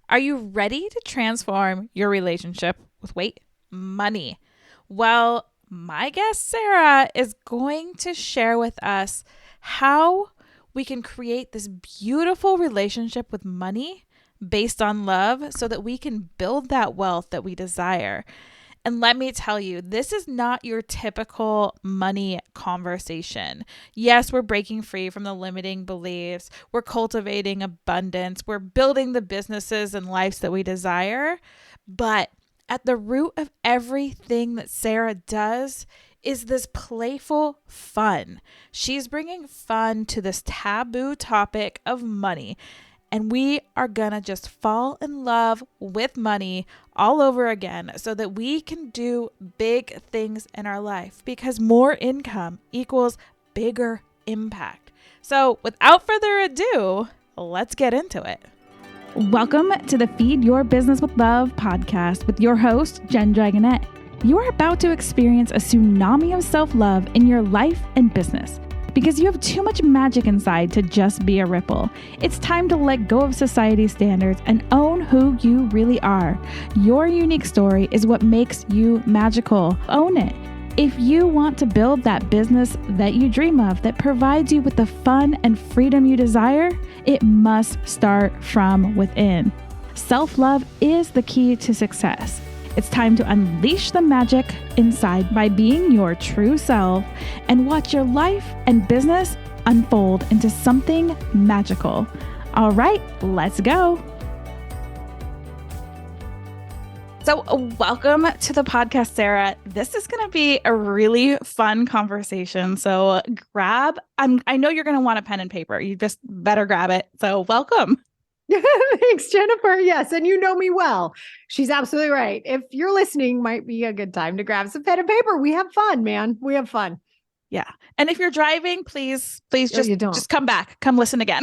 Are you ready to transform your relationship with money? Well, my guest Sarah is going to share with us how we can create this beautiful relationship with money based on love so that we can build that wealth that we desire. And let me tell you, this is not your typical money conversation. Yes, we're breaking free from the limiting beliefs. We're cultivating abundance. We're building the businesses and lives that we desire. But at the root of everything that Sarah does is this playful fun. She's bringing fun to this taboo topic of money. And we are gonna just fall in love with money all over again so that we can do big things in our life, because more income equals bigger impact. So without further ado, let's get into it. Welcome to the Feed Your Business with Love podcast with your host, Jen Dragonette. You are about to experience a tsunami of self-love in your life and business, because you have too much magic inside to just be a ripple. It's time to let go of society's standards and own who you really are. Your unique story is what makes you magical. Own it. If you want to build that business that you dream of that provides you with the fun and freedom you desire, it must start from within. Self-love is the key to success. It's time to unleash the magic inside by being your true self and watch your life and business unfold into something magical. All right, let's go. So welcome to the podcast, Sarah. This is going to be a really fun conversation. So I know you're going to want a pen and paper. You just better grab it. So welcome. Thanks, Jennifer. Yes. And you know me well. She's absolutely right. If you're listening, might be a good time to grab some pen and paper. We have fun, man. We have fun. Yeah. And if you're driving, please just come back. Come listen again.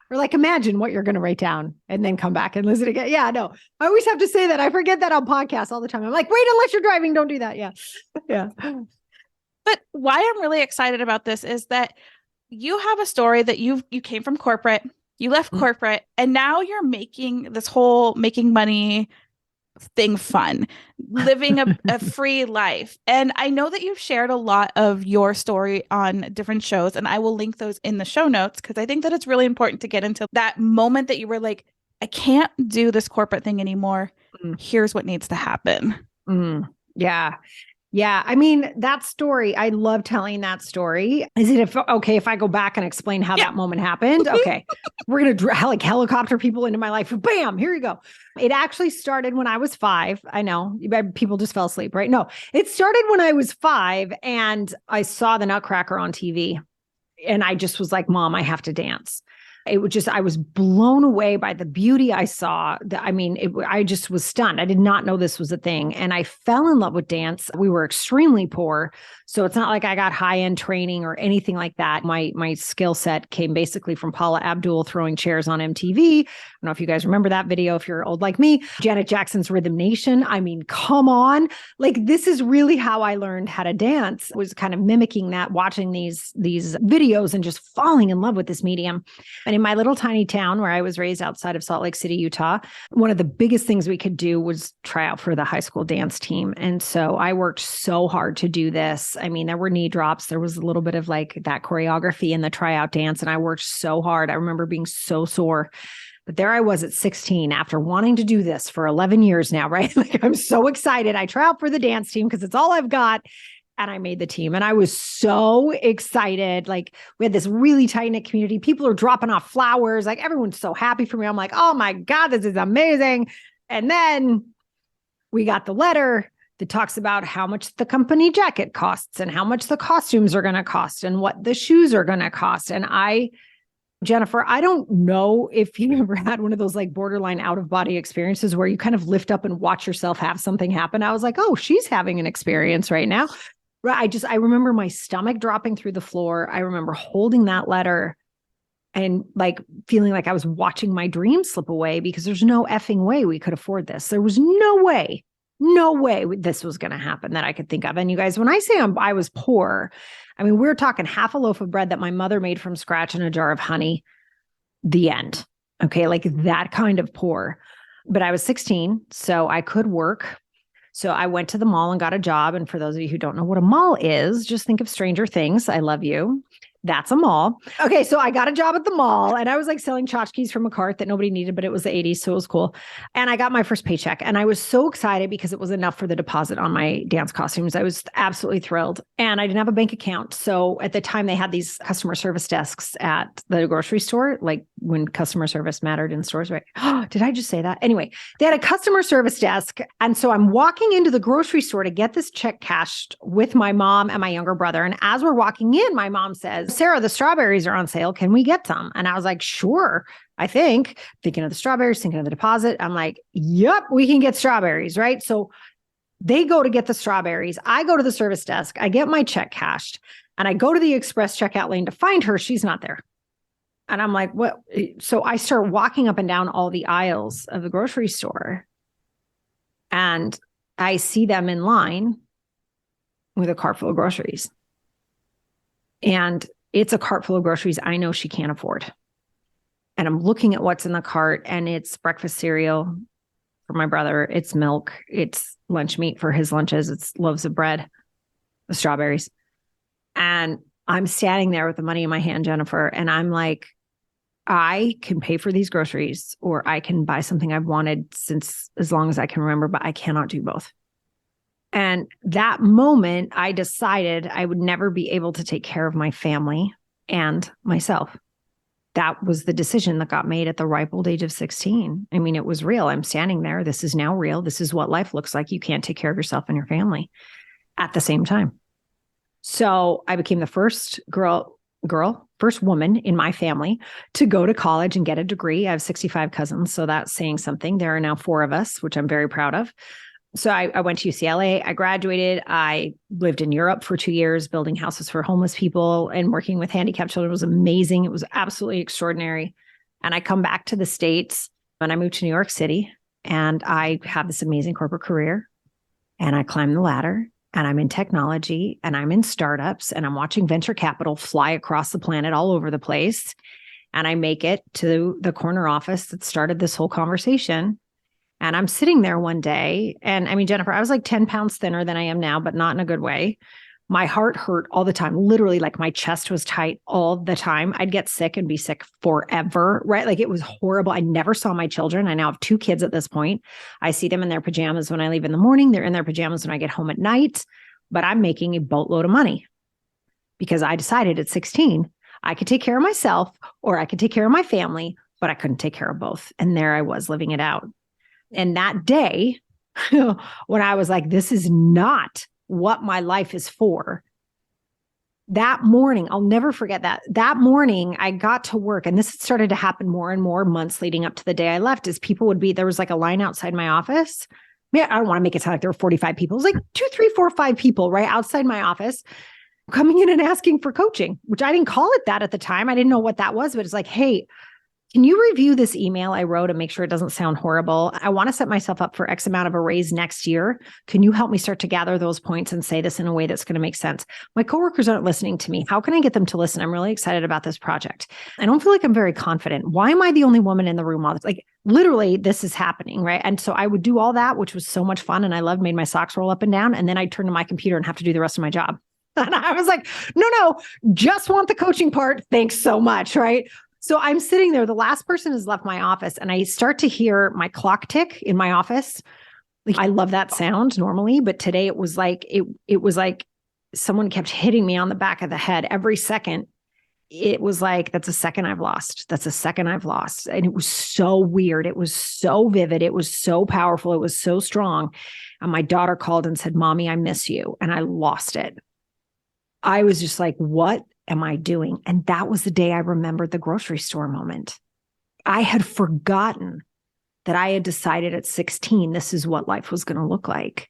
Or like, imagine what you're going to write down and then come back and listen again. Yeah, no, I always have to say that. I forget that on podcasts all the time. I'm like, wait, unless you're driving, don't do that. Yeah. Yeah. But why I'm really excited about this is that you have a story that you came from corporate. You left corporate and now you're making this whole making money thing fun, living a free life. And I know that you've shared a lot of your story on different shows, and I will link those in the show notes because I think that it's really important to get into that moment that you were like, I can't do this corporate thing anymore. Here's what needs to happen. Yeah. Yeah. I mean, that story, I love telling that story. Is it okay if I go back and explain how that moment happened? Okay. We're going to like helicopter people into my life. Bam, here you go. It actually started when I was 5. I know people just fell asleep, right? No, it started when I was 5 and I saw the Nutcracker on TV and I just was like, Mom, I have to dance. I was blown away by the beauty I saw. I just was stunned. I did not know this was a thing. And I fell in love with dance. We were extremely poor. So it's not like I got high-end training or anything like that. My skill set came basically from Paula Abdul throwing chairs on MTV. I don't know if you guys remember that video, if you're old like me. Janet Jackson's Rhythm Nation. I mean, come on. Like, this is really how I learned how to dance, was kind of mimicking that, watching these videos and just falling in love with this medium. And in my little tiny town where I was raised outside of Salt Lake City, Utah, one of the biggest things we could do was try out for the high school dance team. And so I worked so hard to do this. I mean, there were knee drops. There was a little bit of like that choreography in the tryout dance. And I worked so hard. I remember being so sore. But there I was at 16 after wanting to do this for 11 years now, right? Like, I'm so excited. I try out for the dance team because it's all I've got. And I made the team and I was so excited. Like, we had this really tight knit community. People are dropping off flowers. Like, everyone's so happy for me. I'm like, oh my God, this is amazing. And then we got the letter that talks about how much the company jacket costs and how much the costumes are going to cost and what the shoes are going to cost. And Jennifer, I don't know if you ever had one of those like borderline out of body experiences where you kind of lift up and watch yourself have something happen. I was like, oh, she's having an experience right now. I remember my stomach dropping through the floor. I remember holding that letter and like feeling like I was watching my dream slip away because there's no effing way we could afford this. There was no way this was going to happen that I could think of. And you guys, when I say I was poor, I mean, we're talking half a loaf of bread that my mother made from scratch and a jar of honey. The end. Okay. Like that kind of poor. But I was 16, so I could work. So I went to the mall and got a job. And for those of you who don't know what a mall is, just think of Stranger Things. I love you. That's a mall. Okay, so I got a job at the mall and I was like selling tchotchkes from a cart that nobody needed, but it was the 80s, so it was cool. And I got my first paycheck and I was so excited because it was enough for the deposit on my dance costumes. I was absolutely thrilled. And I didn't have a bank account. So at the time they had these customer service desks at the grocery store, like when customer service mattered in stores, right? Did I just say that? Anyway, they had a customer service desk. And so I'm walking into the grocery store to get this check cashed with my mom and my younger brother. And as we're walking in, my mom says, Sarah, the strawberries are on sale. Can we get some? And I was like, sure, I think. Thinking of the strawberries, thinking of the deposit. I'm like, yep, we can get strawberries, right? So they go to get the strawberries. I go to the service desk. I get my check cashed and I go to the express checkout lane to find her. She's not there. And I'm like, what? So I start walking up and down all the aisles of the grocery store and I see them in line with a cart full of groceries. And it's a cart full of groceries I know she can't afford. And I'm looking at what's in the cart and it's breakfast cereal for my brother. It's milk. It's lunch meat for his lunches. It's loaves of bread, the strawberries. And I'm standing there with the money in my hand, Jennifer. And I'm like, I can pay for these groceries or I can buy something I've wanted since as long as I can remember, but I cannot do both. And that moment, I decided I would never be able to take care of my family and myself. That was the decision that got made at the ripe old age of 16. I mean, it was real. I'm standing there. This is now real. This is what life looks like. You can't take care of yourself and your family at the same time. So I became the first first woman in my family to go to college and get a degree. I have 65 cousins, so that's saying something. There are now 4 of us, which I'm very proud of. So I went to UCLA, I graduated, I lived in Europe for 2 years, building houses for homeless people and working with handicapped children. It was amazing. It was absolutely extraordinary. And I come back to the States and I moved to New York City and I have this amazing corporate career and I climb the ladder and I'm in technology and I'm in startups and I'm watching venture capital fly across the planet all over the place. And I make it to the corner office that started this whole conversation. And I'm sitting there one day. And I mean, Jennifer, I was like 10 pounds thinner than I am now, but not in a good way. My heart hurt all the time. Literally, like my chest was tight all the time. I'd get sick and be sick forever, right? Like it was horrible. I never saw my children. I now have 2 kids at this point. I see them in their pajamas when I leave in the morning. They're in their pajamas when I get home at night. But I'm making a boatload of money because I decided at 16, I could take care of myself or I could take care of my family, but I couldn't take care of both. And there I was living it out. And that day, when I was like, this is not what my life is for, that morning, I'll never forget that. That morning, I got to work, and this started to happen more and more months leading up to the day I left, is people would be, there was like a line outside my office. I don't want to make it sound like there were 45 people. It was like 2, 3, 4, 5 people right outside my office coming in and asking for coaching, which I didn't call it that at the time. I didn't know what that was, but it's like, hey, can you review this email I wrote and make sure it doesn't sound horrible? I want to set myself up for X amount of a raise next year. Can you help me start to gather those points and say this in a way that's going to make sense? My coworkers aren't listening to me. How can I get them to listen? I'm really excited about this project. I don't feel like I'm very confident. Why am I the only woman in the room? Like literally this is happening, right? And so I would do all that, which was so much fun. And I loved, made my socks roll up and down. And then I'd turn to my computer and have to do the rest of my job. And I was like, no, just want the coaching part. Thanks so much, right? So I'm sitting there, the last person has left my office and I start to hear my clock tick in my office. Like, I love that sound normally, but today it was like someone kept hitting me on the back of the head every second. It was like, that's a second I've lost. That's a second I've lost. And it was so weird. It was so vivid. It was so powerful. It was so strong. And my daughter called and said, Mommy, I miss you. And I lost it. I was just like, what am I doing? And that was the day I remembered the grocery store moment. I had forgotten that I had decided at 16, this is what life was going to look like.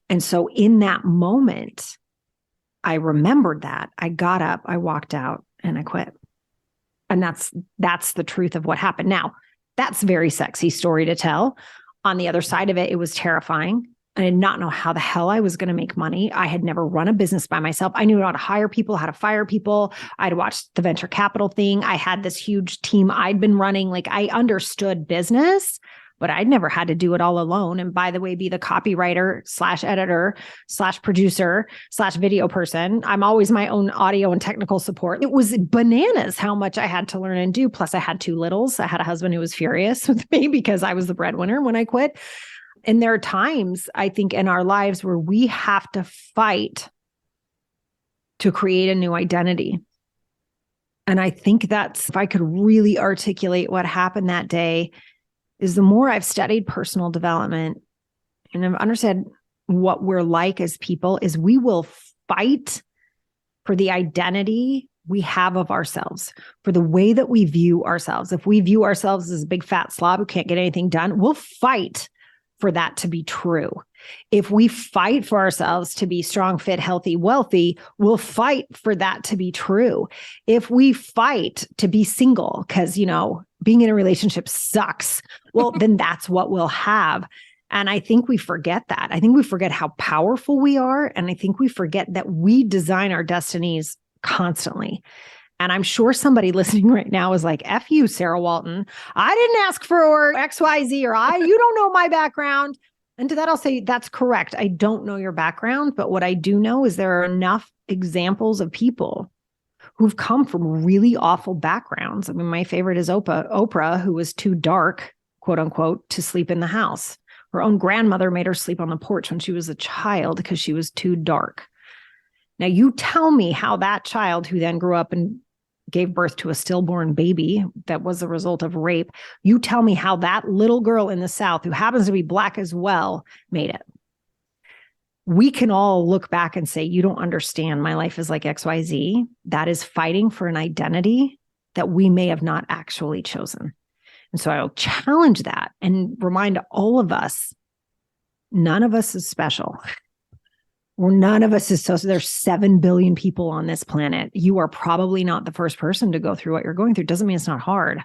And so in that moment, I remembered that. I got up, I walked out, and I quit. And that's the truth of what happened. Now, that's a very sexy story to tell. On the other side of it, it was terrifying. I did not know how the hell I was going to make money. I had never run a business by myself. I knew how to hire people, how to fire people. I'd watched the venture capital thing. I had this huge team I'd been running. Like I understood business, but I'd never had to do it all alone. And by the way, be the copywriter / editor / producer / video person. I'm always my own audio and technical support. It was bananas how much I had to learn and do. Plus I had 2 littles. I had a husband who was furious with me because I was the breadwinner when I quit. And there are times, I think, in our lives where we have to fight to create a new identity. And I think that's, if I could really articulate what happened that day, is the more I've studied personal development and I've understood what we're like as people, is we will fight for the identity we have of ourselves, for the way that we view ourselves. If we view ourselves as a big fat slob who can't get anything done, we'll fight for that to be true. If we fight for ourselves to be strong, fit, healthy, wealthy, we'll fight for that to be true. If we fight to be single, because, being in a relationship sucks, well, then that's what we'll have. And I think we forget that. I think we forget how powerful we are. And I think we forget that we design our destinies constantly. And I'm sure somebody listening right now is like, F you, Sarah Walton. I didn't ask for XYZ or you don't know my background. And to that, I'll say that's correct. I don't know your background, but what I do know is there are enough examples of people who've come from really awful backgrounds. I mean, my favorite is Oprah, who was too dark, quote unquote, to sleep in the house. Her own grandmother made her sleep on the porch when she was a child because she was too dark. Now, you tell me how that child who then grew up and gave birth to a stillborn baby that was a result of rape, you tell me how that little girl in the South, who happens to be Black as well, made it. We can all look back and say, you don't understand. My life is like XYZ. That is fighting for an identity that we may have not actually chosen. And so I'll challenge that and remind all of us, none of us is special. Or none of us is so there's 7 billion people on this planet. You are probably not the first person to go through what you're going through. Doesn't mean it's not hard.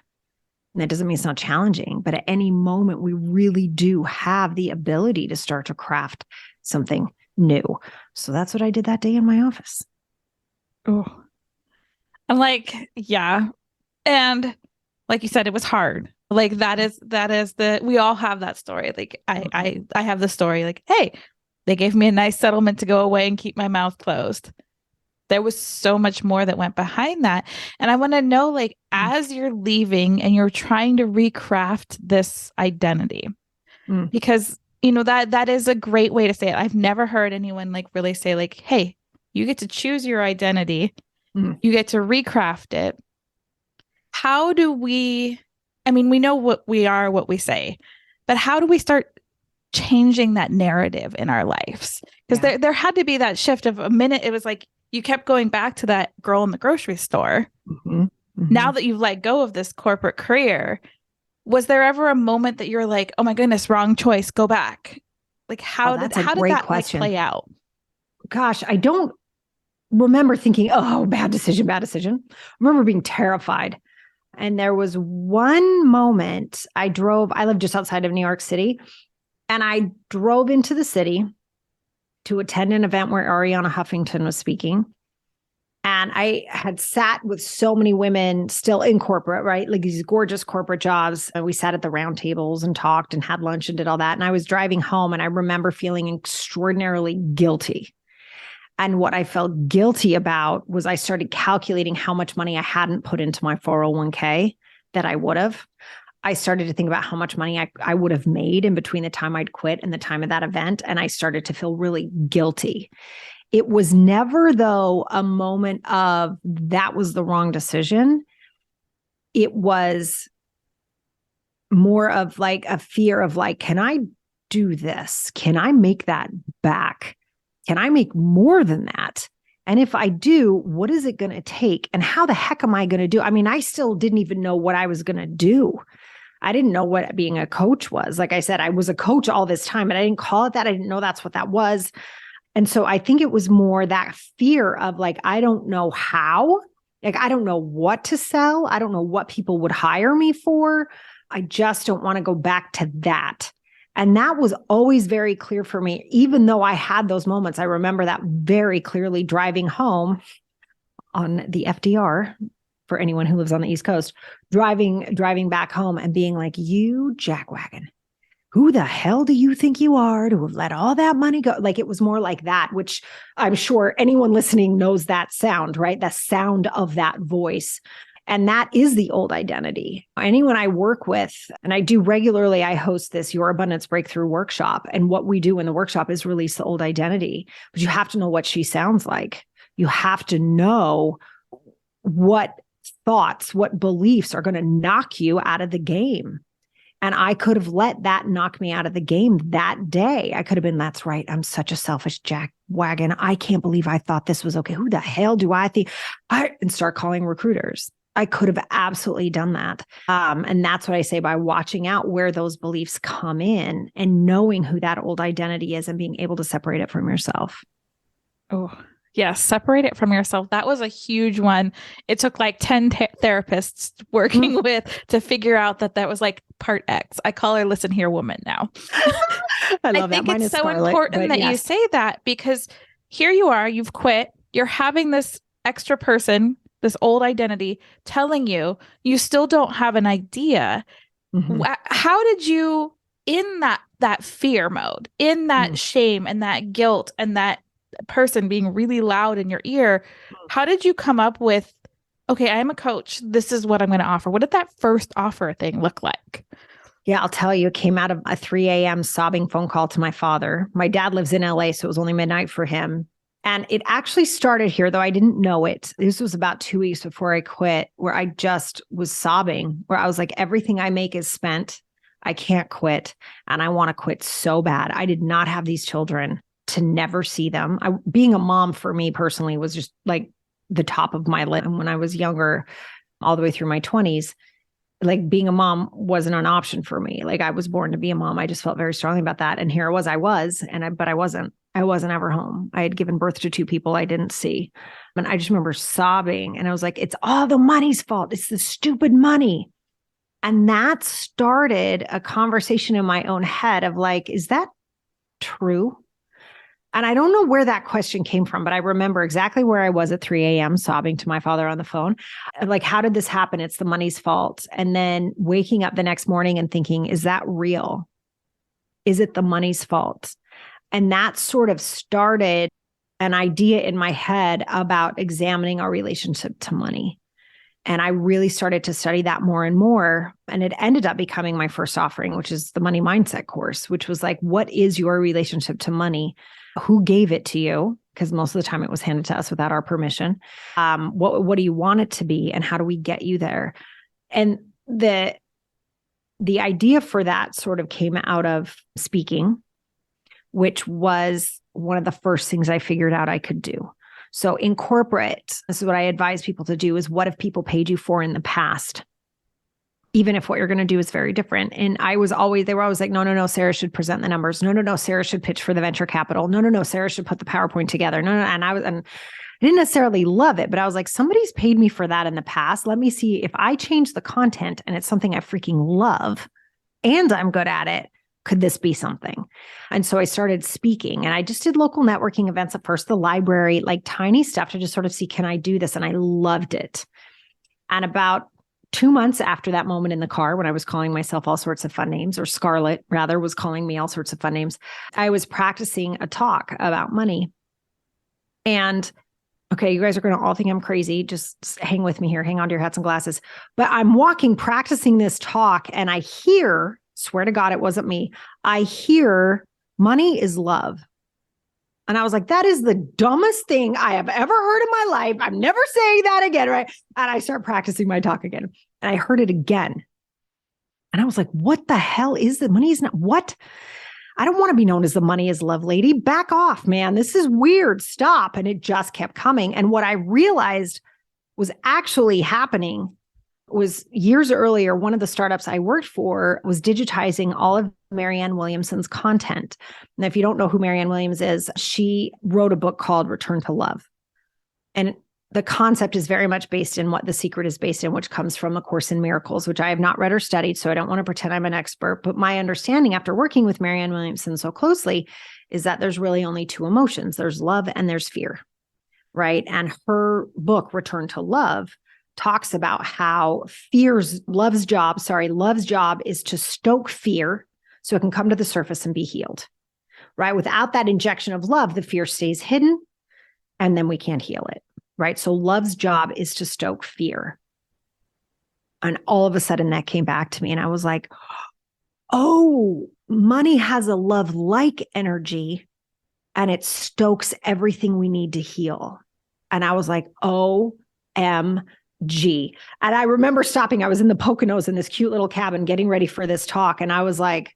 And that doesn't mean it's not challenging. But at any moment, we really do have the ability to start to craft something new. So that's what I did that day in my office. Oh, I'm like, yeah. And like you said, it was hard. Like that is we all have that story. Like I have the story like, hey, they gave me a nice settlement to go away and keep my mouth closed. There was so much more that went behind that. And I want to know, like, as you're leaving and you're trying to recraft this identity, because, that is a great way to say it. I've never heard anyone like really say like, hey, you get to choose your identity. You get to recraft it. How do we know what we are, what we say, but how do we start changing that narrative in our lives? Because there had to be that shift of a minute. It was like you kept going back to that girl in the grocery store. Now that you've let go of this corporate career, was there ever a moment that you're like, oh my goodness, wrong choice, go back? Like how did that like, play out? Gosh, I don't remember thinking, oh, bad decision. I remember being terrified. And there was one moment I lived just outside of New York City. And I drove into the city to attend an event where Ariana Huffington was speaking. And I had sat with so many women still in corporate, right? Like these gorgeous corporate jobs. And we sat at the round tables and talked and had lunch and did all that. And I was driving home and I remember feeling extraordinarily guilty. And what I felt guilty about was I started calculating how much money I hadn't put into my 401k that I would have. I started to think about how much money I would have made in between the time I'd quit and the time of that event. And I started to feel really guilty. It was never, though, a moment of that was the wrong decision. It was more of like a fear of like, can I do this? Can I make that back? Can I make more than that? And if I do, what is it going to take? And how the heck am I going to do? I mean, I still didn't even know what I was going to do. I didn't know what being a coach was. Like I said, I was a coach all this time, but I didn't call it that. I didn't know that's what that was. And so I think it was more that fear of like, I don't know how, like, I don't know what to sell. I don't know what people would hire me for. I just don't want to go back to that. And that was always very clear for me, even though I had those moments. I remember that very clearly driving home on the FDR, for anyone who lives on the East Coast, driving back home and being like, you jackwagon, who the hell do you think you are to have let all that money go? Like, it was more like that, which I'm sure anyone listening knows that sound, right? The sound of that voice. And that is the old identity. Anyone I work with, and I do regularly, I host this Your Abundance Breakthrough workshop. And what we do in the workshop is release the old identity, but you have to know what she sounds like. You have to know what thoughts, what beliefs are going to knock you out of the game. And I could have let that knock me out of the game that day. I could have been, that's right, I'm such a selfish jackwagon. I can't believe I thought this was okay. Who the hell do I think? And start calling recruiters. I could have absolutely done that. And that's what I say by watching out where those beliefs come in and knowing who that old identity is and being able to separate it from yourself. Oh, yes. Separate it from yourself. That was a huge one. It took like 10 therapists working with to figure out that was like part X. I call her Listen Here Woman now. I love that. I think it's so important that you say that, because here you are, you've quit, you're having this extra person, this old identity telling you still don't have an idea. Mm-hmm. How did you, in that fear mode, in that shame and that guilt and that person being really loud in your ear, how did you come up with, okay, I'm a coach, this is what I'm going to offer? What did that first offer thing look like? Yeah, I'll tell you, it came out of a 3 a.m. sobbing phone call to my father. My dad lives in LA, so it was only midnight for him. And it actually started here, though I didn't know it. This was about 2 weeks before I quit, where I just was sobbing, where I was like, everything I make is spent. I can't quit. And I want to quit so bad. I did not have these children to never see them. Being a mom for me personally was just like the top of my list. And when I was younger, all the way through my 20s, like being a mom wasn't an option for me. Like I was born to be a mom. I just felt very strongly about that. And here I was, but I wasn't ever home. I had given birth to 2 people I didn't see. And I just remember sobbing and I was like, it's all the money's fault. It's the stupid money. And that started a conversation in my own head of like, is that true? And I don't know where that question came from, but I remember exactly where I was at 3 a.m. sobbing to my father on the phone. Like, how did this happen? It's the money's fault. And then waking up the next morning and thinking, is that real? Is it the money's fault? And that sort of started an idea in my head about examining our relationship to money. And I really started to study that more and more. And it ended up becoming my first offering, which is the money mindset course, which was like, what is your relationship to money? Who gave it to you? Because most of the time it was handed to us without our permission. What do you want it to be? And how do we get you there? And the idea for that sort of came out of speaking, which was one of the first things I figured out I could do. So in corporate, this is what I advise people to do is, what have people paid you for in the past? Even if what you're going to do is very different. And they were always like, no, Sarah should present the numbers. No, Sarah should pitch for the venture capital. No, Sarah should put the PowerPoint together. No. And I didn't necessarily love it, but I was like, somebody's paid me for that in the past. Let me see if I change the content and it's something I freaking love and I'm good at it. Could this be something? And so I started speaking, and I just did local networking events at first, the library, like tiny stuff to just sort of see, can I do this? And I loved it. And about 2 months after that moment in the car, when I was calling myself all sorts of fun names, or Scarlett rather was calling me all sorts of fun names, I was practicing a talk about money. And okay, you guys are going to all think I'm crazy. Just hang with me here. Hang on to your hats and glasses. But I'm walking, practicing this talk, and I hear, swear to God, it wasn't me, I hear, money is love. And I was like, that is the dumbest thing I have ever heard in my life. I'm never saying that again, right? And I start practicing my talk again. And I heard it again. And I was like, what the hell is the money is not what? I don't want to be known as the money is love lady. Back off, man. This is weird. Stop. And it just kept coming. And what I realized was actually happening was years earlier, one of the startups I worked for was digitizing all of Marianne Williamson's content. And if you don't know who Marianne Williams is, she wrote a book called Return to Love. And the concept is very much based in what The Secret is based in, which comes from A Course in Miracles, which I have not read or studied, so I don't want to pretend I'm an expert. But my understanding after working with Marianne Williamson so closely is that there's really only two emotions. There's love and there's fear, right? And her book, Return to Love, talks about how love's job is to stoke fear so it can come to the surface and be healed, right? Without that injection of love, the fear stays hidden and then we can't heal it. Right. So love's job is to stoke fear. And all of a sudden that came back to me and I was like, oh, money has a love-like energy and it stokes everything we need to heal. And I was like, OMG. And I remember stopping. I was in the Poconos in this cute little cabin getting ready for this talk. And I was like,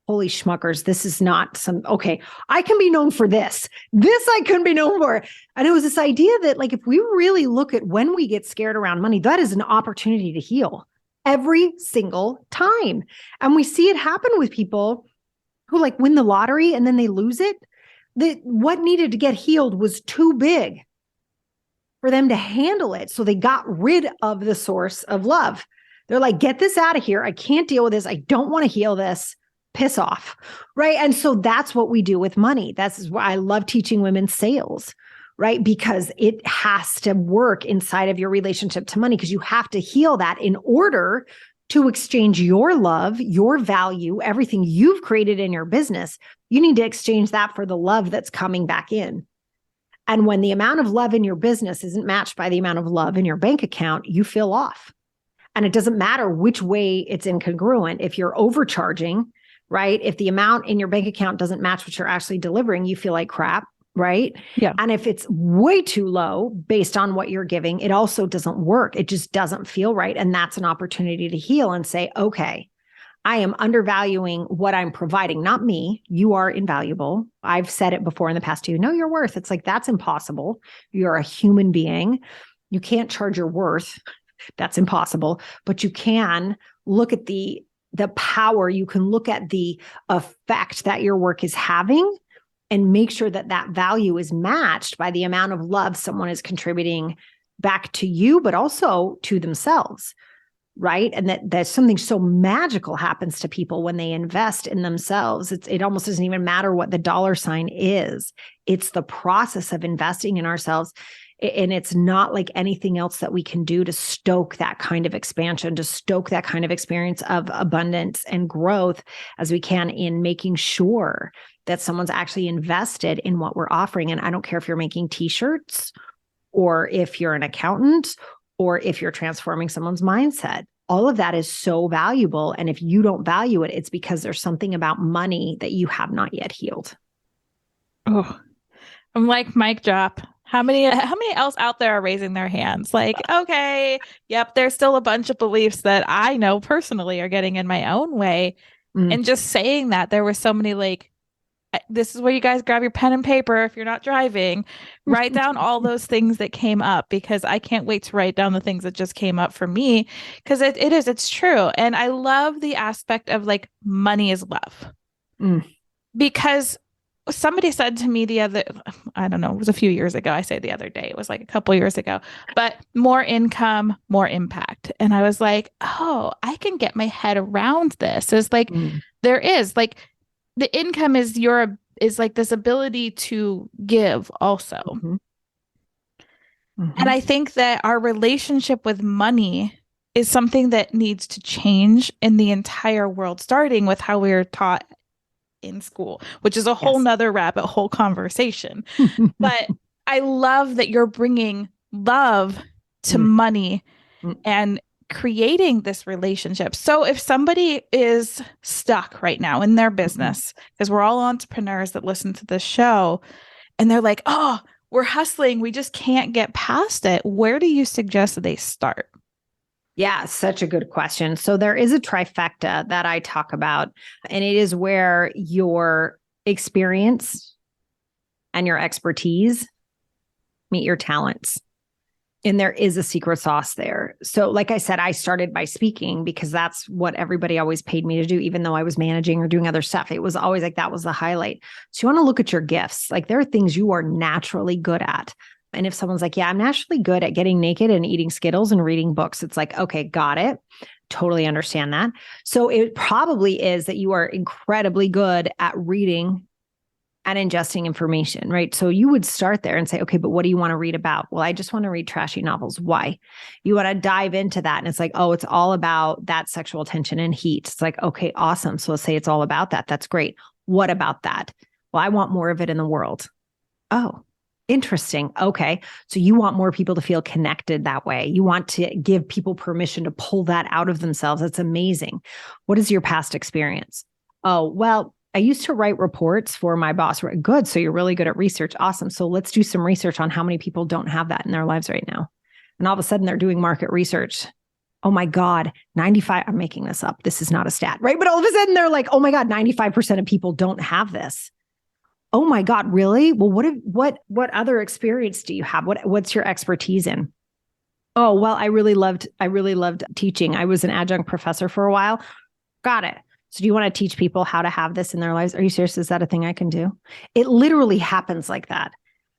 holy schmuckers, this is not okay, I can be known for this. This I couldn't be known for. And it was this idea that like, if we really look at when we get scared around money, that is an opportunity to heal every single time. And we see it happen with people who like win the lottery and then they lose it. What needed to get healed was too big for them to handle it. So they got rid of the source of love. They're like, get this out of here. I can't deal with this. I don't want to heal this. Piss off, right? And so that's what we do with money. That's why I love teaching women sales, right? Because it has to work inside of your relationship to money, because you have to heal that in order to exchange your love, your value, everything you've created in your business. You need to exchange that for the love that's coming back in. And when the amount of love in your business isn't matched by the amount of love in your bank account, you feel off. And it doesn't matter which way it's incongruent. If you're overcharging, right? If the amount in your bank account doesn't match what you're actually delivering, you feel like crap, right? Yeah. And if it's way too low based on what you're giving, it also doesn't work. It just doesn't feel right. And that's an opportunity to heal and say, okay, I am undervaluing what I'm providing, not me. You are invaluable. I've said it before in the past, know your worth. It's like, that's impossible. You're a human being. You can't charge your worth. That's impossible. But you can look at the power, you can look at the effect that your work is having and make sure that that value is matched by the amount of love someone is contributing back to you, but also to themselves, right? And that something so magical happens to people when they invest in themselves. It almost doesn't even matter what the dollar sign is. It's the process of investing in ourselves. And it's not like anything else that we can do to stoke that kind of expansion, to stoke that kind of experience of abundance and growth as we can in making sure that someone's actually invested in what we're offering. And I don't care if you're making t-shirts or if you're an accountant or if you're transforming someone's mindset. All of that is so valuable. And if you don't value it, it's because there's something about money that you have not yet healed. Oh, I'm like, mic drop. How many else out there are raising their hands? Like, okay, yep, there's still a bunch of beliefs that I know personally are getting in my own way. And just saying that, there were so many like, this is where you guys grab your pen and paper if you're not driving, write down all those things that came up, because I can't wait to write down the things that just came up for me, because it's true. And I love the aspect of like, money is love. Because somebody said to me I don't know, it was a few years ago. I say the other day, it was like a couple years ago, but more income, more impact. And I was like, oh, I can get my head around this. It's like, there is like, the income is like this ability to give also. And I think that our relationship with money is something that needs to change in the entire world, starting with how we are taught in school, which is a whole nother rabbit hole conversation. But I love that you're bringing love to money and creating this relationship. So if somebody is stuck right now in their business, because we're all entrepreneurs that listen to this show, and they're like, oh, we're hustling, we just can't get past it, where do you suggest that they start? Yeah, such a good question. So there is a trifecta that I talk about, and it is where your experience and your expertise meet your talents. And there is a secret sauce there. So like I said, I started by speaking because that's what everybody always paid me to do, even though I was managing or doing other stuff. It was always like, that was the highlight. So you want to look at your gifts. Like there are things you are naturally good at. And if someone's like, yeah, I'm naturally good at getting naked and eating Skittles and reading books, it's like, okay, got it. Totally understand that. So it probably is that you are incredibly good at reading and ingesting information, right? So you would start there and say, okay, but what do you want to read about? Well, I just want to read trashy novels. Why? You want to dive into that. And it's like, oh, it's all about that sexual tension and heat. It's like, okay, awesome. So let's say it's all about that. That's great. What about that? Well, I want more of it in the world. Oh, interesting. Okay. So you want more people to feel connected that way. You want to give people permission to pull that out of themselves. That's amazing. What is your past experience? Oh, well, I used to write reports for my boss. Good. So you're really good at research. Awesome. So let's do some research on how many people don't have that in their lives right now. And all of a sudden they're doing market research. Oh my God, 95, I'm making this up. This is not a stat, right? But all of a sudden they're like, oh my God, 95% of people don't have this. Oh my God, really? Well, what other experience do you have? What's your expertise in? Oh, well, I really loved teaching. I was an adjunct professor for a while. Got it. So do you want to teach people how to have this in their lives? Are you serious? Is that a thing I can do? It literally happens like that.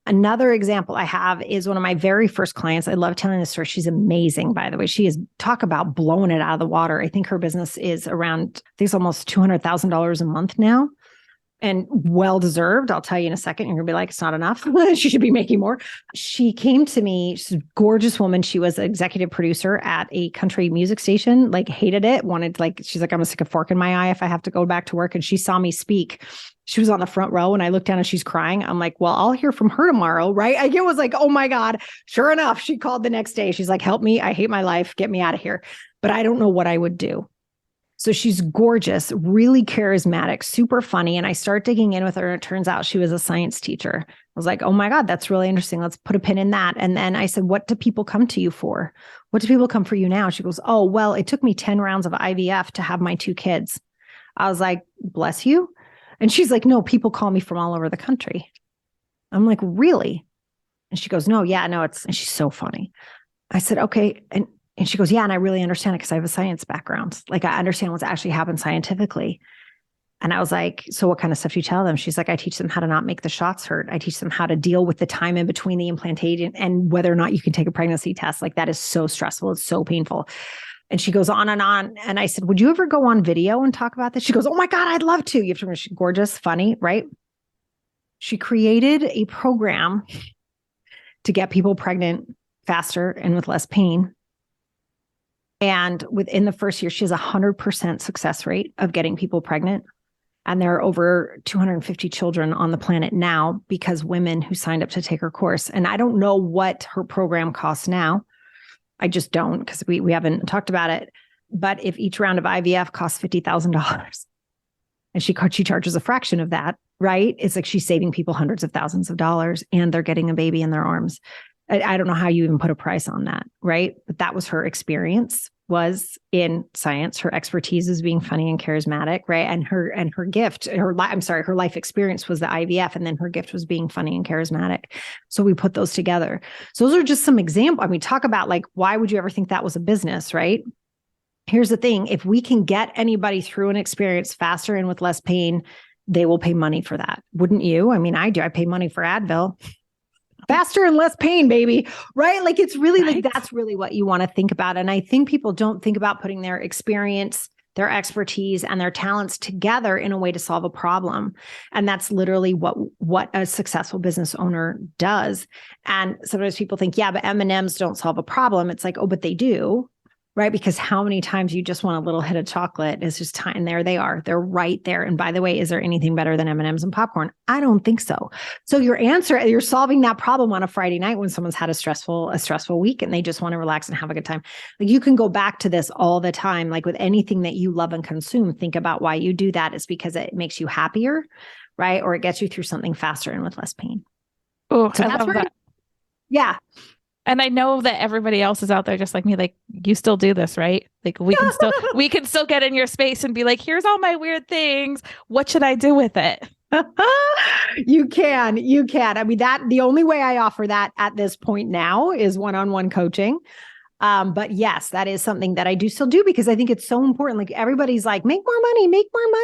Another example I have is one of my very first clients. I love telling this story. She's amazing, by the way. She is, talk about blowing it out of the water. I think her business is around, I think it's almost $200,000 a month now. And well-deserved. I'll tell you in a second. You're going to be like, it's not enough. She should be making more. She came to me. She's a gorgeous woman. She was an executive producer at a country music station, like hated it, she's like, I'm going to stick a fork in my eye if I have to go back to work. And she saw me speak. She was on the front row and I looked down and she's crying. I'm like, well, I'll hear from her tomorrow, right? It was like, oh my God. Sure enough, she called the next day. She's like, help me. I hate my life. Get me out of here. But I don't know what I would do. So she's gorgeous, really charismatic, super funny. And I start digging in with her. And it turns out she was a science teacher. I was like, oh my God, that's really interesting. Let's put a pin in that. And then I said, what do people come to you for? What do people come for you now? She goes, oh, well, it took me 10 rounds of IVF to have my 2 kids. I was like, bless you. And she's like, no, people call me from all over the country. I'm like, really? And she goes, no, and she's so funny. I said, okay. And she goes, yeah, and I really understand it because I have a science background. Like I understand what's actually happened scientifically. And I was like, so what kind of stuff do you tell them? She's like, I teach them how to not make the shots hurt. I teach them how to deal with the time in between the implantation and whether or not you can take a pregnancy test. Like that is so stressful. It's so painful. And she goes on and on. And I said, would you ever go on video and talk about this? She goes, oh my God, I'd love to. You have to remember, she's gorgeous, funny, right? She created a program to get people pregnant faster and with less pain. And within the first year, she has 100% success rate of getting people pregnant. And there are over 250 children on the planet now because women who signed up to take her course. And I don't know what her program costs now. I just don't because we haven't talked about it. But if each round of IVF costs $50,000 and she charges a fraction of that, right? It's like she's saving people hundreds of thousands of dollars and they're getting a baby in their arms. I don't know how you even put a price on that, right? But that was her experience, was in science. Her expertise is being funny and charismatic, right? And her gift, her life experience was the IVF, and then her gift was being funny and charismatic. So we put those together. So those are just some examples. I mean, talk about like, why would you ever think that was a business, right? Here's the thing. If we can get anybody through an experience faster and with less pain, they will pay money for that. Wouldn't you? I mean, I do. I pay money for Advil. Faster and less pain, baby. Right? Like it's really like, that's really what you want to think about. And I think people don't think about putting their experience, their expertise, and their talents together in a way to solve a problem. And that's literally what a successful business owner does. And sometimes people think, yeah, but M&Ms don't solve a problem. It's like, oh, but they do. Right? Because how many times you just want a little hit of chocolate? It's just time. There they are. They're right there. And by the way, is there anything better than M&Ms and popcorn? I don't think so. So your answer, you're solving that problem on a Friday night when someone's had a stressful week and they just want to relax and have a good time. Like you can go back to this all the time. Like with anything that you love and consume, think about why you do that. It's because it makes you happier, right? Or it gets you through something faster and with less pain. Oh, so I love that. Yeah. And I know that everybody else is out there just like me, like you still do this, right? Like we can still get in your space and be like, here's all my weird things. What should I do with it? You can. I mean, the only way I offer that at this point now is one-on-one coaching. But yes, that is something that I do still do because I think it's so important. Like everybody's like, make more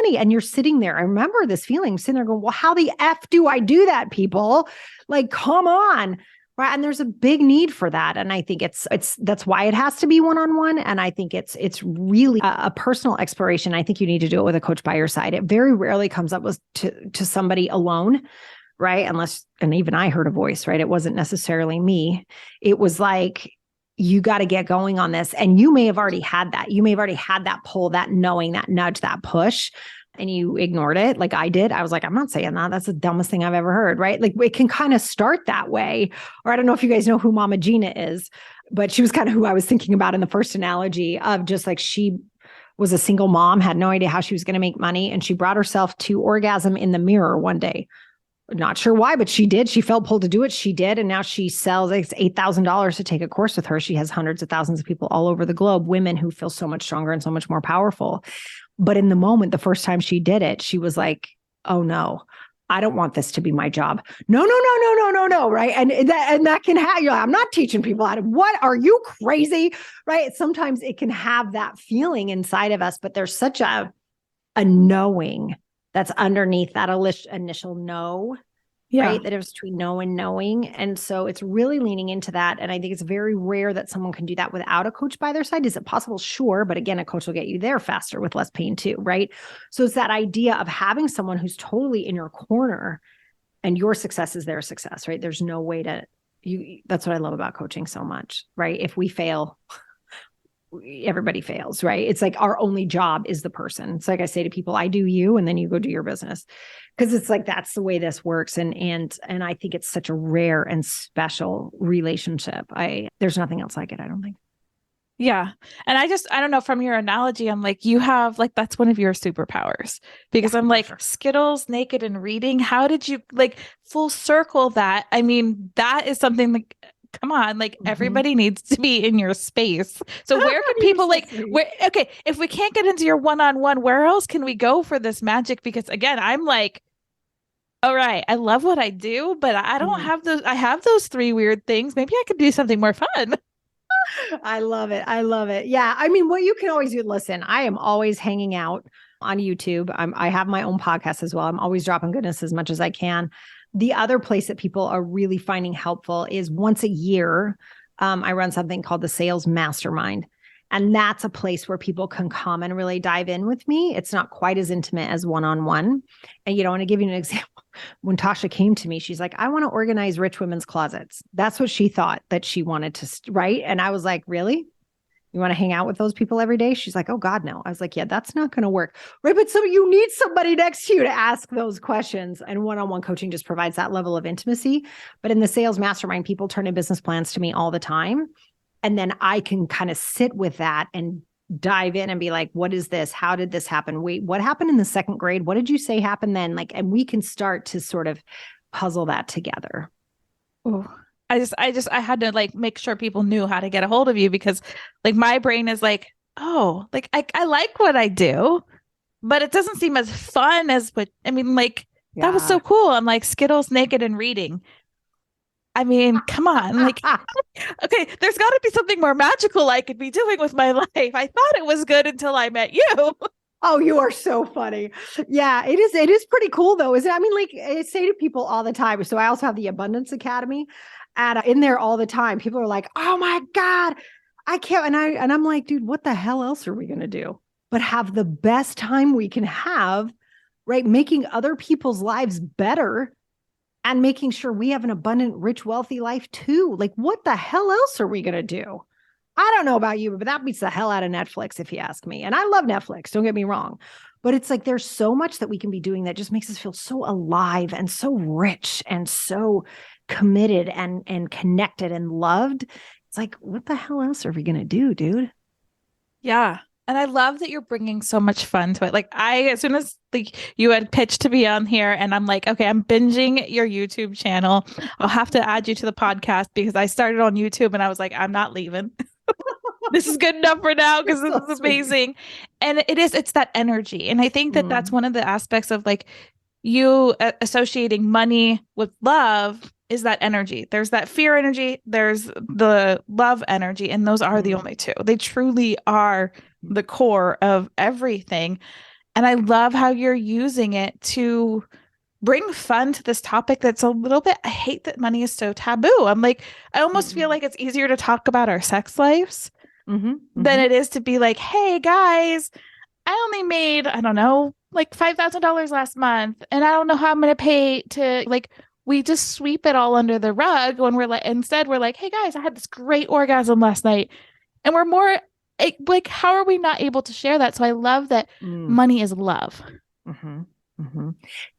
money. And you're sitting there. I remember this feeling, sitting there going, well, how the F do I do that, people? Like, come on. Right. And there's a big need for that. And I think that's why it has to be one-on-one. And I think it's really a personal exploration. I think you need to do it with a coach by your side. It very rarely comes up with to somebody alone, right? And even I heard a voice, right? It wasn't necessarily me. It was like, you got to get going on this. And you may have already had that. You may have already had that pull, that knowing, that nudge, that push, and you ignored it like I did. I was like, I'm not saying that. That's the dumbest thing I've ever heard, right? Like it can kind of start that way. Or I don't know if you guys know who Mama Gina is, but she was kind of who I was thinking about in the first analogy of just like she was a single mom, had no idea how she was going to make money. And she brought herself to orgasm in the mirror one day. Not sure why, but she did. She felt pulled to do it. She did. And now she sells like $8,000 to take a course with her. She has hundreds of thousands of people all over the globe, women who feel so much stronger and so much more powerful. But in the moment, the first time she did it, she was like, oh no, I don't want this to be my job. No. Right. And that can have, I'm not teaching people how to, what are you crazy? Right. Sometimes it can have that feeling inside of us, but there's such a knowing that's underneath that initial no, right? That it was between no and knowing. And so it's really leaning into that. And I think it's very rare that someone can do that without a coach by their side. Is it possible? Sure. But again, a coach will get you there faster with less pain too, right? So it's that idea of having someone who's totally in your corner and your success is their success, right? There's no way that's what I love about coaching so much, right? If we fail, everybody fails, right? It's like our only job is the person. It's like I say to people, I do you, and then you go do your business. Because it's like, that's the way this works. And I think it's such a rare and special relationship. There's nothing else like it, I don't think. Yeah. And I don't know, from your analogy, I'm like, you have like, that's one of your superpowers, because I'm like, sure. Skittles, naked, and reading. How did you like full circle that? I mean, that is something like, come on, like everybody needs to be in your space. So where can people okay, if we can't get into your one-on-one, where else can we go for this magic? Because again, I'm like, all right, I love what I do, but I don't have those. I have those 3 weird things. Maybe I could do something more fun. I love it. I love it. Yeah. I mean, what you can always do, listen, I am always hanging out on YouTube. I have my own podcast as well. I'm always dropping goodness as much as I can. The other place that people are really finding helpful is once a year, I run something called the Sales Mastermind. And that's a place where people can come and really dive in with me. It's not quite as intimate as one-on-one. And, I want to give you an example. When Tasha came to me, she's like, I want to organize rich women's closets. That's what she thought that she wanted to, right? And I was like, really? You want to hang out with those people every day? She's like, oh God, no. I was like, yeah, that's not going to work. Right. But so you need somebody next to you to ask those questions. And one-on-one coaching just provides that level of intimacy. But in the Sales Mastermind, people turn in business plans to me all the time. And then I can kind of sit with that and dive in and be like, what is this? How did this happen? Wait, what happened in the 2nd grade? What did you say happened then? Like, and we can start to sort of puzzle that together. Oh, I had to like make sure people knew how to get a hold of you, because like my brain is like, oh, like I like what I do, but it doesn't seem as fun as what, I mean, like that was so cool. I'm like Skittles, naked, and reading. I mean, come on, like, okay, there's got to be something more magical I could be doing with my life. I thought it was good until I met you. Oh, you are so funny. Yeah, it is. It is pretty cool though, isn't it? I mean, like I say to people all the time. So I also have the Abundance Academy, and in there all the time, people are like, oh my God, I can't. And I'm like, dude, what the hell else are we going to do but have the best time we can have, right? Making other people's lives better and making sure we have an abundant, rich, wealthy life too. Like, what the hell else are we going to do? I don't know about you, but that beats the hell out of Netflix, if you ask me. And I love Netflix, don't get me wrong. But it's like, there's so much that we can be doing that just makes us feel so alive and so rich and so committed and connected and loved. It's like, what the hell else are we going to do, dude? Yeah. And I love that you're bringing so much fun to it. Like as soon as you had pitched to be on here, and I'm like, okay, I'm binging your YouTube channel. I'll have to add you to the podcast, because I started on YouTube and I was like, I'm not leaving. This is good enough for now, because this is amazing. And it's that energy. And I think that that's one of the aspects of like you associating money with love is that energy. There's that fear energy. There's the love energy. And those are the only two. They truly are the core of everything. And I love how you're using it to bring fun to this topic that's a little bit, I hate that money is so taboo. I'm like, I almost feel like it's easier to talk about our sex lives than it is to be like, hey guys, I only made, I don't know, like $5,000 last month, and I don't know how I'm going to pay to, like, we just sweep it all under the rug when we're like, instead we're like, hey guys, I had this great orgasm last night. And we're more like, how are we not able to share that? So I love that money is love.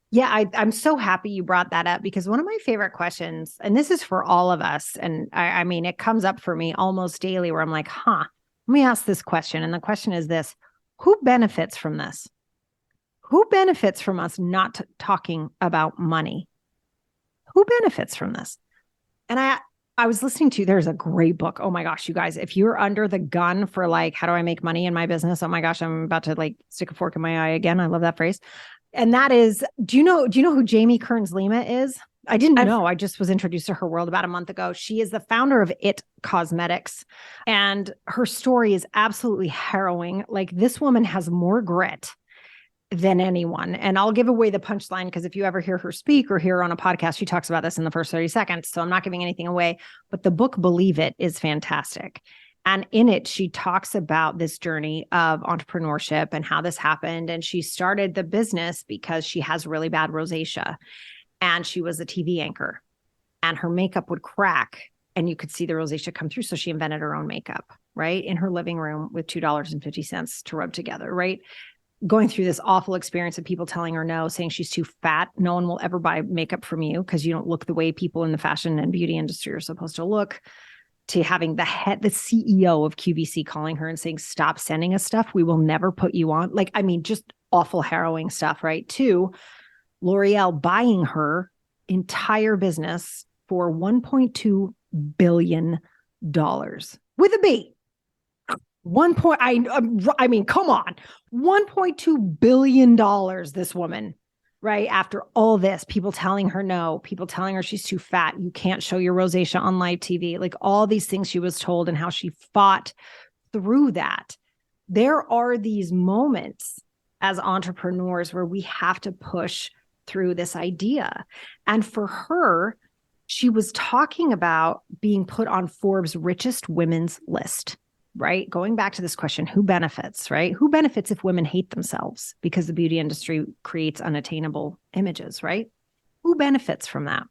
Yeah, I'm so happy you brought that up, because one of my favorite questions, and this is for all of us, and I mean, it comes up for me almost daily where I'm like, let me ask this question. And the question is this: who benefits from this? Who benefits from us not talking about money? Who benefits from this? And I was listening to, there's a great book. Oh my gosh, you guys, if you're under the gun for like, how do I make money in my business? Oh my gosh, I'm about to like stick a fork in my eye again. I love that phrase. And that is, do you know who Jamie Kearns-Lima is? I didn't know. I just was introduced to her world about a month ago. She is the founder of It Cosmetics, and her story is absolutely harrowing. Like, this woman has more grit than anyone. And I'll give away the punchline, because if you ever hear her speak or hear her on a podcast, she talks about this in the first 30 seconds. So I'm not giving anything away, but the book Believe It is fantastic. And in it, she talks about this journey of entrepreneurship and how this happened. And she started the business because she has really bad rosacea, and she was a TV anchor, and her makeup would crack and you could see the rosacea come through. So she invented her own makeup, right? In her living room with $2.50 to rub together, right? Going through this awful experience of people telling her no, saying she's too fat. No one will ever buy makeup from you because you don't look the way people in the fashion and beauty industry are supposed to look. To having the CEO of QVC calling her and saying, stop sending us stuff. We will never put you on. Like, I mean, just awful, harrowing stuff, right? To L'Oreal buying her entire business for $1.2 billion with a B. I mean, come on, $1.2 billion, this woman, right? After all this, people telling her no, people telling her she's too fat, you can't show your rosacea on live TV, like all these things she was told, and how she fought through that. There are these moments as entrepreneurs where we have to push through this idea. And for her, she was talking about being put on Forbes' richest women's list, right? Going back to this question, who benefits, right? Who benefits if women hate themselves because the beauty industry creates unattainable images, right? Who benefits from that?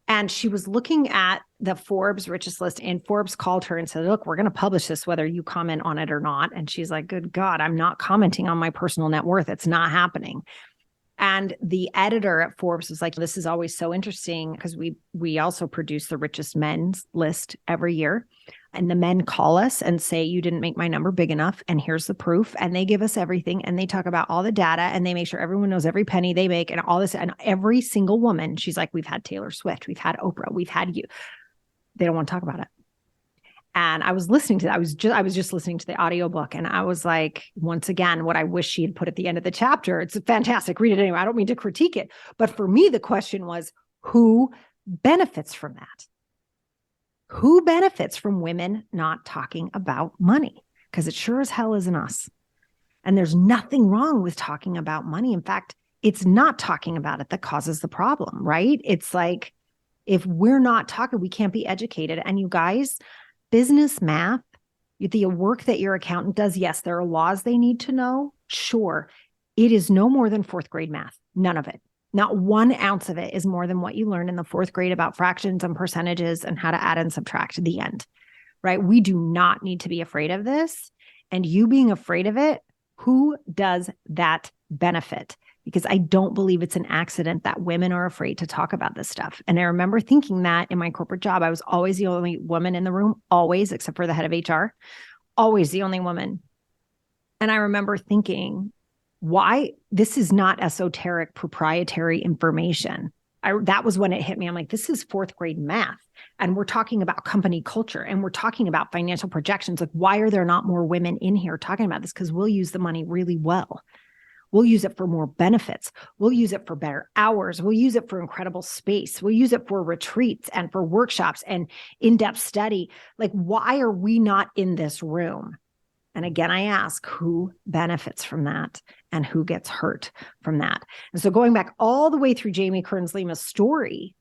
And she was looking at the Forbes richest list, and Forbes called her and said, look, we're going to publish this whether you comment on it or not. And she's like, good God, I'm not commenting on my personal net worth. It's not happening. And the editor at Forbes was like, this is always so interesting, because we also produce the richest men's list every year. And the men call us and say, you didn't make my number big enough, and here's the proof. And they give us everything, and they talk about all the data, and they make sure everyone knows every penny they make and all this. And every single woman, she's like, we've had Taylor Swift, we've had Oprah, we've had you. They don't want to talk about it. And I was listening to that. I was just listening to the audiobook, and I was like, once again, what I wish she had put at the end of the chapter. It's fantastic. Read it anyway. I don't mean to critique it. But for me, the question was, who benefits from that? Who benefits from women not talking about money? Because it sure as hell isn't us. And there's nothing wrong with talking about money. In fact, it's not talking about it that causes the problem, right? It's like, if we're not talking, we can't be educated. And you guys, business math, the work that your accountant does, yes, there are laws they need to know. Sure. It is no more than fourth grade math. None of it. Not 1 ounce of it is more than what you learn in the fourth grade about fractions and percentages and how to add and subtract at the end, right? We do not need to be afraid of this. And you being afraid of it, who does that benefit? Because I don't believe it's an accident that women are afraid to talk about this stuff. And I remember thinking that in my corporate job, I was always the only woman in the room, always, except for the head of HR, always the only woman. And I remember thinking, why? This is not esoteric proprietary information. That was when it hit me. I'm like, this is fourth grade math. And we're talking about company culture, and we're talking about financial projections. Like, why are there not more women in here talking about this? Because we'll use the money really well. We'll use it for more benefits. We'll use it for better hours. We'll use it for incredible space. We'll use it for retreats and for workshops and in-depth study. Like, why are we not in this room? And again, I ask who benefits from that and who gets hurt from that. And so going back all the way through Jamie Kearns-Lima's story,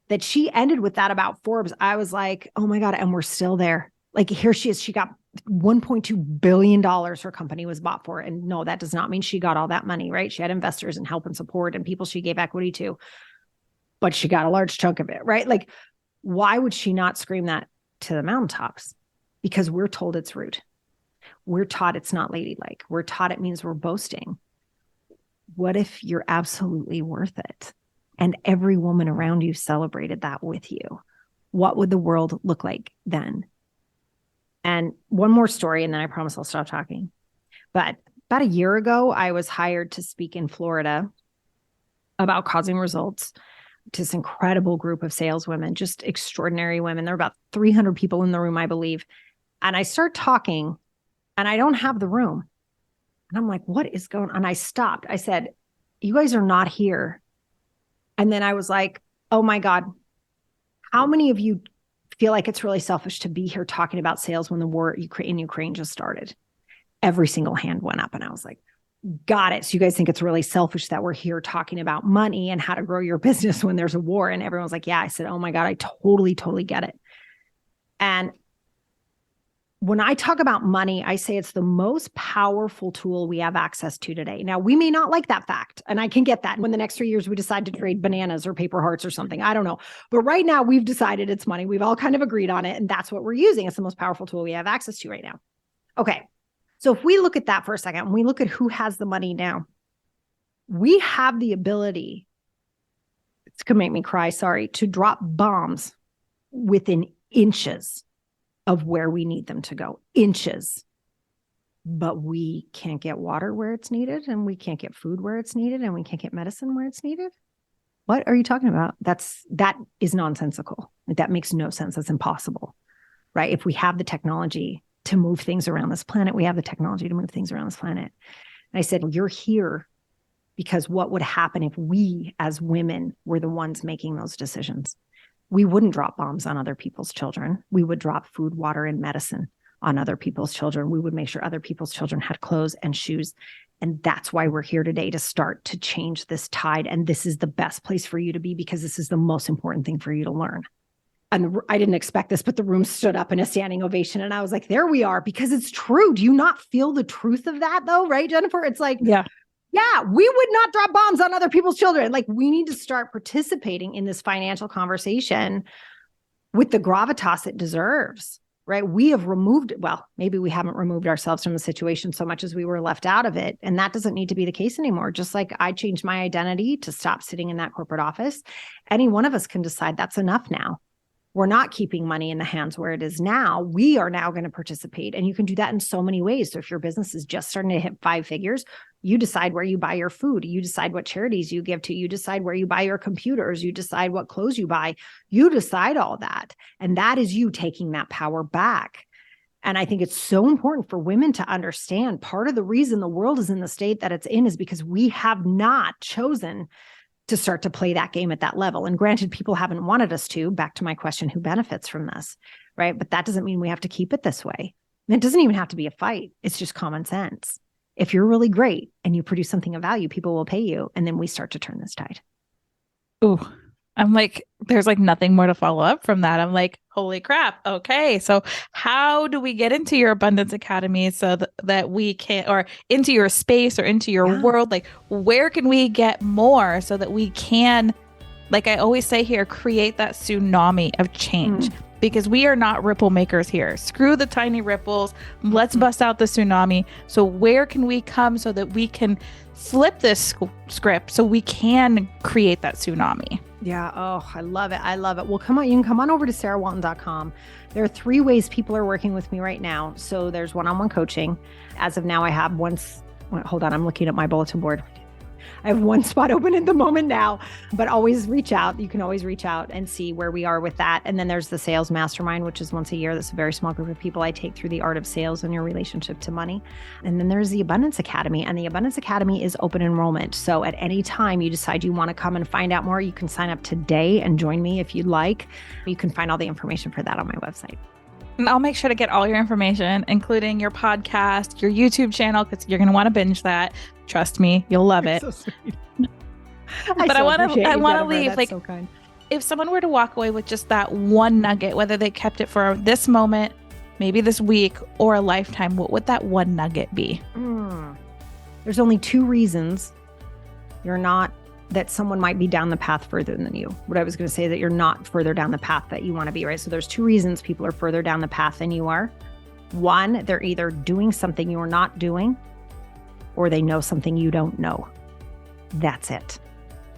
that she ended with that about Forbes, I was like, oh my God, and we're still there. Like here she is, she got $1.2 billion her company was bought for. And no, that does not mean she got all that money, right? She had investors and help and support and people she gave equity to, but she got a large chunk of it, right? Like, why would she not scream that to the mountaintops? Because we're told it's rude. We're taught it's not ladylike. We're taught it means we're boasting. What if you're absolutely worth it? And every woman around you celebrated that with you? What would the world look like then? And one more story, and then I promise I'll stop talking. But about a year ago, I was hired to speak in Florida about causing results to this incredible group of saleswomen, just extraordinary women. There were about 300 people in the room, I believe. And I start talking, and I don't have the room. And I'm like, what is going on? And I stopped. I said, you guys are not here. And then I was like, oh my God, how many of you feel like it's really selfish to be here talking about sales when the war in Ukraine just started? Every single hand went up. And I was like, got it. So you guys think it's really selfish that we're here talking about money and how to grow your business when there's a war? And everyone's like, yeah. I said, oh my God, I totally get it. And when I talk about money, I say it's the most powerful tool we have access to today. Now, we may not like that fact, and I can get that when the next 3 years we decide to trade bananas or paper hearts or something. I don't know. But right now, we've decided it's money. We've all kind of agreed on it, and that's what we're using. It's the most powerful tool we have access to right now. Okay. So if we look at that for a second, and we look at who has the money now, we have the ability, it's going to make me cry, sorry, to drop bombs within inches of where we need them to go, inches. But we can't get water where it's needed, and we can't get food where it's needed, and we can't get medicine where it's needed. What are you talking about? That is nonsensical. That makes no sense. That's impossible, right? If we have the technology to move things around this planet, we have the technology to move things around this planet. And I said, you're here because what would happen if we as women were the ones making those decisions? We wouldn't drop bombs on other people's children. We would drop food, water, and medicine on other people's children. We would make sure other people's children had clothes and shoes. And that's why we're here today, to start to change this tide. And this is the best place for you to be, because this is the most important thing for you to learn. And I didn't expect this, but the room stood up in a standing ovation. And I was like, there we are, because it's true. Do you not feel the truth of that though? Right, Jennifer? It's like, yeah, we would not drop bombs on other people's children. Like, we need to start participating in this financial conversation with the gravitas it deserves, right? We have removed, well, maybe we haven't removed ourselves from the situation so much as we were left out of it. And that doesn't need to be the case anymore. Just like I changed my identity to stop sitting in that corporate office, any one of us can decide that's enough now. We're not keeping money in the hands where it is now. We are now going to participate. And you can do that in so many ways. So if your business is just starting to hit 5 figures, you decide where you buy your food. You decide what charities you give to. You decide where you buy your computers. You decide what clothes you buy. You decide all that. And that is you taking that power back. And I think it's so important for women to understand part of the reason the world is in the state that it's in is because we have not chosen to start to play that game at that level. And granted, people haven't wanted us to, back to my question, who benefits from this, right? But that doesn't mean we have to keep it this way. And it doesn't even have to be a fight. It's just common sense. If you're really great and you produce something of value, people will pay you. And then we start to turn this tide. Ooh, I'm like, there's like nothing more to follow up from that. I'm like, holy crap. Okay. So how do we get into your Abundance Academy so that we can, or into your space or into your world? Like, where can we get more so that we can, like I always say here, create that tsunami of change? Because we are not ripple makers here. Screw the tiny ripples. Let's bust out the tsunami. So where can we come so that we can flip this script so we can create that tsunami? Yeah. Oh, I love it. I love it. Well, come on. You can come on over to sarahwalton.com. There are 3 ways people are working with me right now. So there's one-on-one coaching. As of now, I have hold on. I'm looking at my bulletin board. I have 1 spot open at the moment now, but always reach out. You can always reach out and see where we are with that. And then there's the Sales Mastermind, which is once a year. That's a very small group of people I take through the art of sales and your relationship to money. And then there's the Abundance Academy, and the Abundance Academy is open enrollment. So at any time you decide you want to come and find out more, you can sign up today and join me if you'd like. You can find all the information for that on my website. And I'll make sure to get all your information, including your podcast, your YouTube channel, because you're going to want to binge that. Trust me, you'll love it. So sweet. But I want to leave. That's Like, so kind. if someone were to walk away with just that one nugget, whether they kept it for this moment, maybe this week, or a lifetime, what would that one nugget be? There's only two reasons that someone might be down the path further than you. What I was going to say, that you're not further down the path that you want to be, right? So there's two reasons people are further down the path than you are. One, they're either doing something you're not doing, or they know something you don't know. That's it.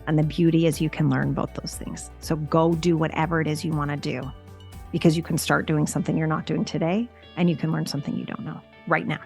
And the beauty is you can learn both those things. So go do whatever it is you want to do, because you can start doing something you're not doing today, and you can learn something you don't know right now.